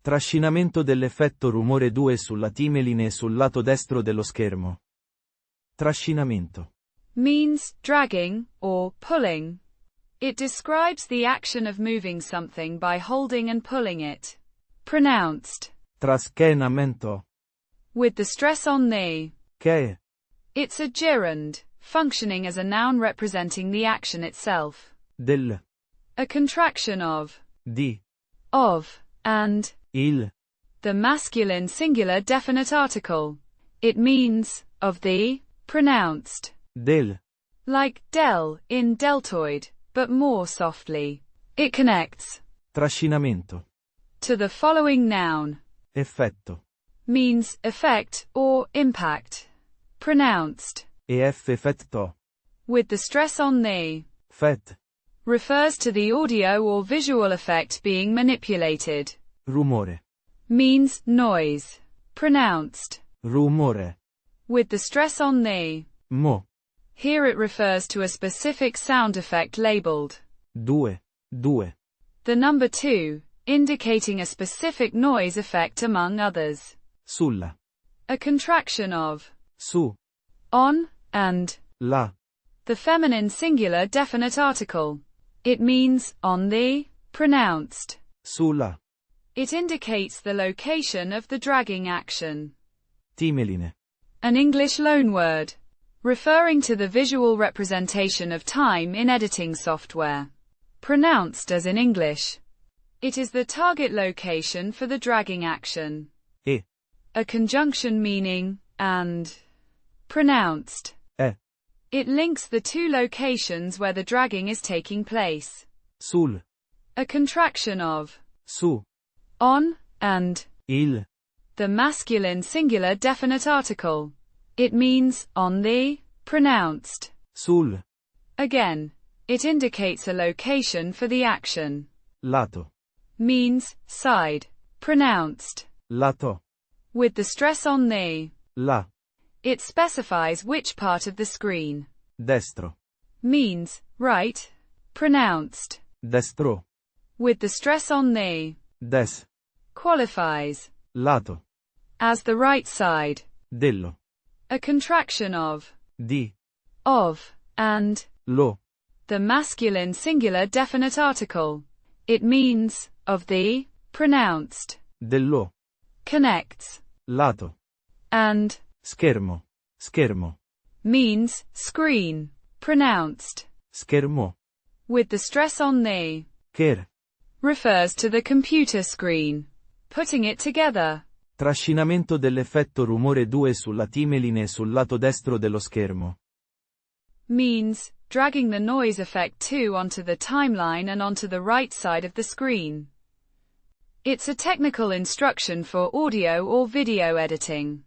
Trascinamento dell'effetto rumore 2 sulla timeline e sul lato destro dello schermo. Trascinamento means dragging or pulling. It describes the action of moving something by holding and pulling it. Pronounced tras-chee-nah-men-toh. with the stress on the. Che. It's a gerund, functioning as a noun representing the action itself. Del. A contraction of, Di. of, and Il. the masculine singular definite article. It means of the. Pronounced Del. like del in deltoid, but more softly. It connects Trascinamento. to the following noun. Effetto. Means effect or impact. Pronounced ef-fet-toh. with the stress on the. Fet. Refers to the audio or visual effect being manipulated. Rumore. Means noise. Pronounced Roo-mo-reh. with the stress on the. Mo. Here it refers to a specific sound effect labeled Due. Due. the number 2, indicating a specific noise effect among others. Sulla. A contraction of Su. on and La. the feminine singular definite article. It means on the. Pronounced Sulla. It indicates the location of the dragging action. Timeline. An English loanword, referring to the visual representation of time in editing software. Pronounced as in English. It is the target location for the dragging action. E. A conjunction meaning and. Pronounced. It links the two locations where the dragging is taking place. Sul. A contraction of Su. on and Il. the masculine singular definite article. It means on the. Pronounced Sul. again. It indicates a location for the action. Lato. Means side. Pronounced Lato. with the stress on the. La. It specifies which part of the screen. Destro. Means right. Pronounced Destro. with the stress on the. Des. Qualifies Lato. as the right side. Dello. A contraction of Di. of and Lo. the masculine singular definite article. It means of the. Pronounced Dello. connects Lato. and Schermo. Schermo. means screen. Pronounced Schermo. with the stress on the. Cher. Refers to the computer screen. Putting it together. Trascinamento dell'effetto rumore 2 sulla timeline e sul lato destro dello schermo. Means dragging the noise effect 2 onto the timeline and onto the right side of the screen. It's a technical instruction for audio or video editing.